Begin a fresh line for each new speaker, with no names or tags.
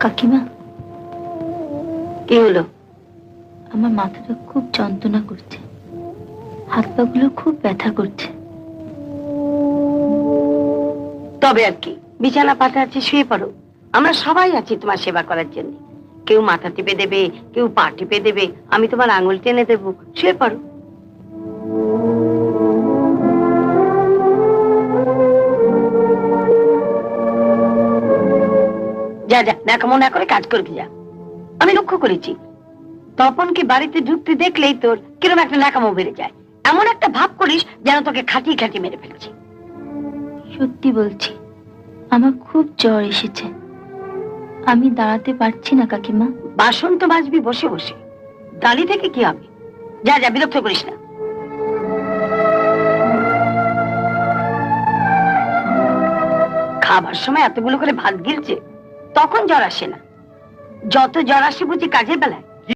কাকিমা,
কি হলো?
আমার মাথাটা খুব যন্ত্রণা করছে, হাত পা গুলো খুব ব্যথা করছে।
তবে আর কি, বিছানা পাতা আছে, শুয়ে পড়ো। আমরা সবাই আছি তোমার সেবা করার জন্য। কেউ মাথা টিপে দেবে, কেউ পা টিপে দেবে, আমি তোমার আঙুল টেনে দেবো, শুয়ে পড়ো। যা যা, দেখা মনে করে কাজ করবি যা। আমি লক্ষ্য করেছি তপনকে বাড়িতে ঢুকতে দেখলেই তোর কিরকম একটা ন্যাকামো বেড়ে যায়। এমন একটা ভাব করিস যেন তোকে খাটিয়ে খাটিয়ে মেরে ফেলছি।
সত্যি বলছি, আমার খুব জ্বর এসেছে, আমি দাঁড়াতে পারছি না কাকিমা।
বাসন তো মাজবি বসে বসে, দাঁড়িয়ে থেকে কি হবে? যা যা, বিরক্ত করিস না। খাবার সময় এতগুলো করে ভাত গিলছে, তখন জ্বর আসে না। যত জ্বর আসে বুঝি কাজের বেলায়।